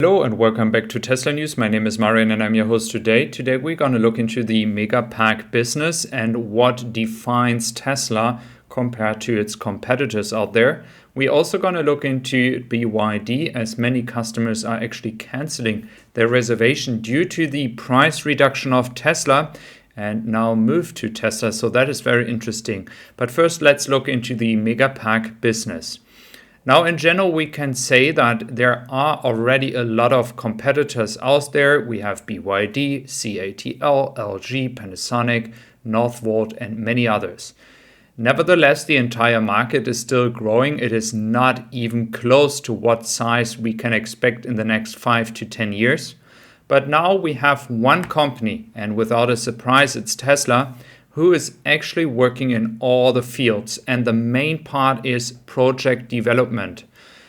Hello and welcome back to Tesla News. My name is Marian and I'm your host today. Today we're going to look into the Megapack business and what defines Tesla compared to its competitors out there. We're also going to look into BYD, as many customers are actually canceling their reservation due to the price reduction of Tesla and now move to Tesla. So that is very interesting. But first, let's look into the Megapack business. Now, in general, we can say that there are already a lot of competitors out there. We have BYD, CATL, LG, Panasonic, Northvolt, and many others. Nevertheless, the entire market is still growing. It is not even close to what size we can expect in the next 5 to 10 years. But now we have one company, and without a surprise, it's Tesla, who is actually working in all the fields, and the main part is project development.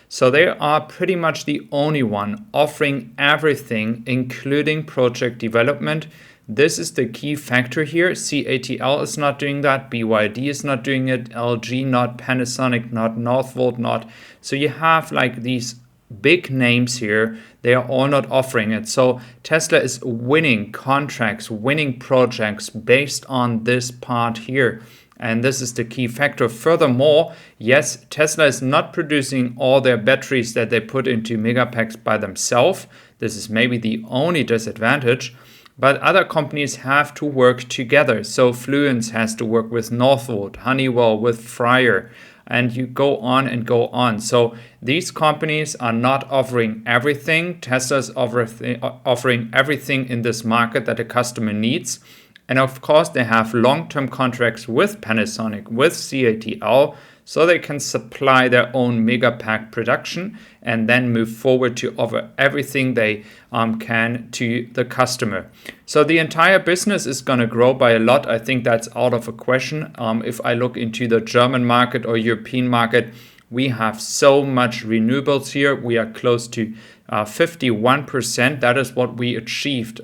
So they are pretty much the only one offering everything, including project development. This is the key factor here. CATL is not doing that, BYD is not doing it, LG not, Panasonic not, Northvolt not. So you have like these big names here, they are all not offering it. So Tesla is winning contracts, winning projects based on this part here. And this is the key factor. Furthermore, yes, Tesla is not producing all their batteries that they put into Megapacks by themselves. This is maybe the only disadvantage. But other companies have to work together. So Fluence has to work with Northvolt, Honeywell with Freyr, and you go on and go on. So these companies are not offering everything. Tesla's offering everything in this market that a customer needs. And of course, they have long-term contracts with Panasonic, with CATL, so they can supply their own Megapack production and then move forward to offer everything they can to the customer. So the entire business is going to grow by a lot. I think that's out of a question. If I look into the German market or European market, we have so much renewables here. We are close to 51%. That is what we achieved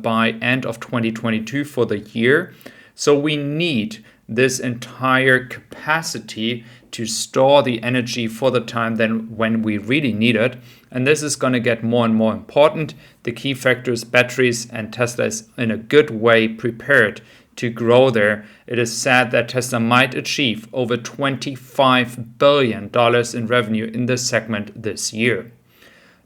by end of 2022 for the year. So we need this entire capacity to store the energy for the time then when we really need it. And this is going to get more and more important. The key factor is batteries, and Tesla is in a good way prepared to grow there. It is said that Tesla might achieve over $25 billion in revenue in this segment this year.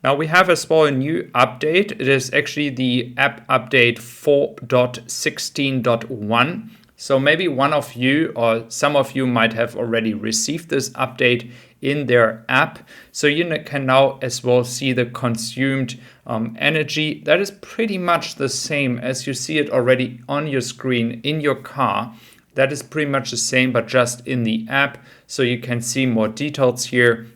Now we have as well a new update. It is actually the app update 4.16.1. So maybe one of you or some of you might have already received this update in their app. So you can now as well see the consumed energy. That is pretty much the same as you see it already on your screen in your car. That is pretty much the same, but just in the app. So you can see more details here.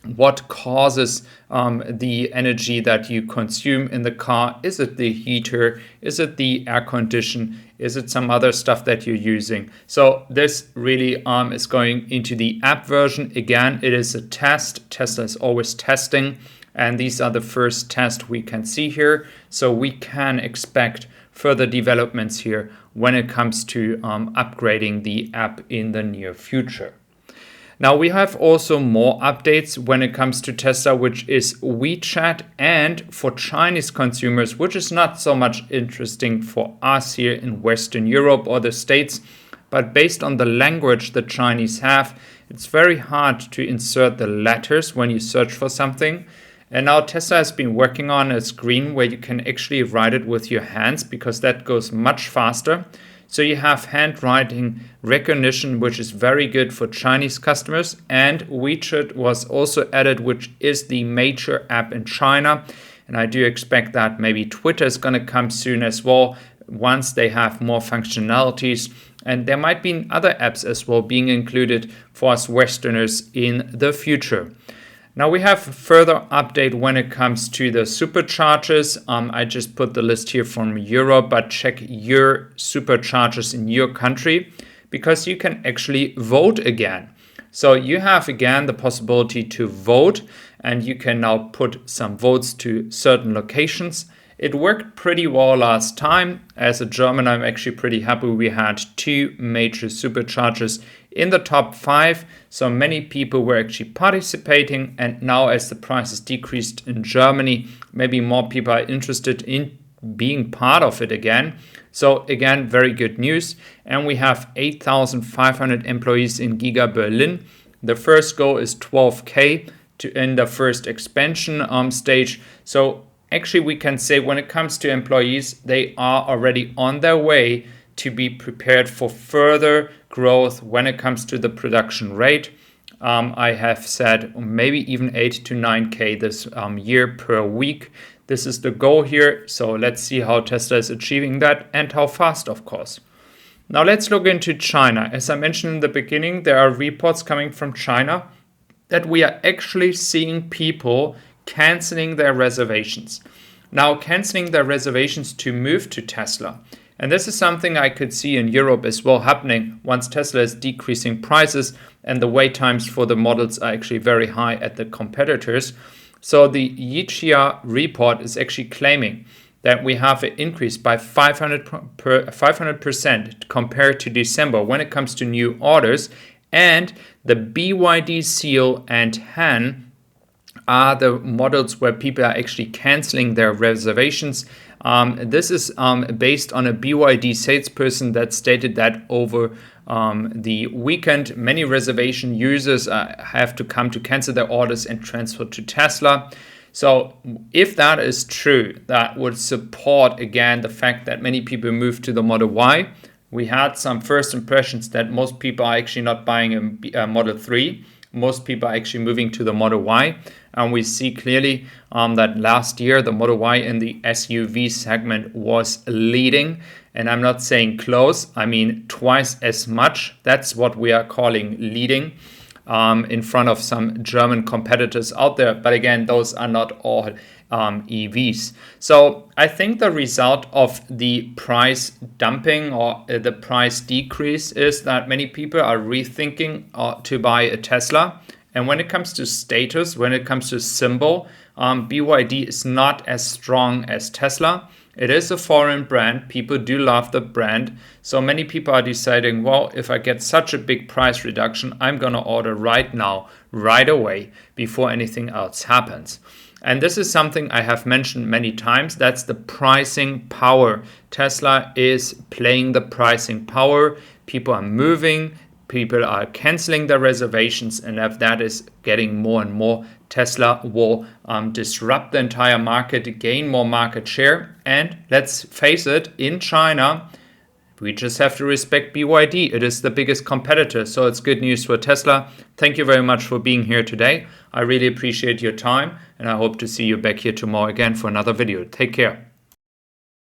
What causes the energy that you consume in the car? Is it the heater? Is it the air condition? Is it some other stuff that you're using? So this really is going into the app version. Again, it is a test. Tesla is always testing. And these are the first tests we can see here. So we can expect further developments here when it comes to upgrading the app in the near future. Now we have also more updates when it comes to Tesla, which is WeChat, and for Chinese consumers, which is not so much interesting for us here in Western Europe or the States, but based on the language the Chinese have, it's very hard to insert the letters when you search for something. And now Tesla has been working on a screen where you can actually write it with your hands, because that goes much faster. So you have handwriting recognition, which is very good for Chinese customers. And WeChat was also added, which is the major app in China. And I do expect that maybe Twitter is going to come soon as well, once they have more functionalities. And there might be other apps as well being included for us Westerners in the future. Now we have a further update when it comes to the superchargers. I just put the list here from Europe, but check your superchargers in your country, because you can actually vote again. So you have again the possibility to vote, and you can now put some votes to certain locations. It worked pretty well last time. As a German, I'm actually pretty happy we had 2 major superchargers in the top 5. So many people were actually participating, and now as the prices decreased in Germany, maybe more people are interested in being part of it again. So again, very good news. And we have 8,500 employees in Giga Berlin. The first goal is 12K in the first expansion stage. So actually we can say when it comes to employees, they are already on their way to be prepared for further growth when it comes to the production rate. I have said maybe even 8 to 9K this year per week. This is the goal here. So let's see how Tesla is achieving that and how fast, of course. Now let's look into China. As I mentioned in the beginning, there are reports coming from China that we are actually seeing people canceling their reservations. Now canceling their reservations to move to Tesla. And this is something I could see in Europe as well happening once Tesla is decreasing prices and the wait times for the models are actually very high at the competitors. So the Yichia report is actually claiming that we have an increase by 500% compared to December when it comes to new orders. And the BYD Seal and Han are the models where people are actually canceling their reservations. This is based on a BYD salesperson that stated that over the weekend, many reservation users have to come to cancel their orders and transfer to Tesla. So if that is true, that would support again the fact that many people move to the Model Y. We had some first impressions that most people are actually not buying a Model 3. Most people are actually moving to the Model Y. And we see clearly that last year the Model Y in the SUV segment was leading. And I'm not saying close, I mean twice as much. That's what we are calling leading in front of some German competitors out there. But again, those are not all EVs. So I think the result of the price dumping or the price decrease is that many people are rethinking to buy a Tesla. And when it comes to status, when it comes to symbol, BYD is not as strong as Tesla. It is a foreign brand. People do love the brand. So many people are deciding, well, if I get such a big price reduction, I'm going to order right now, right away, before anything else happens. And this is something I have mentioned many times. That's the pricing power. Tesla is playing the pricing power. People are moving. People are canceling their reservations. And if that is getting more and more, Tesla will disrupt the entire market, gain more market share. And let's face it, in China, we just have to respect BYD. It is the biggest competitor, so it's good news for Tesla. Thank you very much for being here today. I really appreciate your time, and I hope to see you back here tomorrow again for another video. Take care.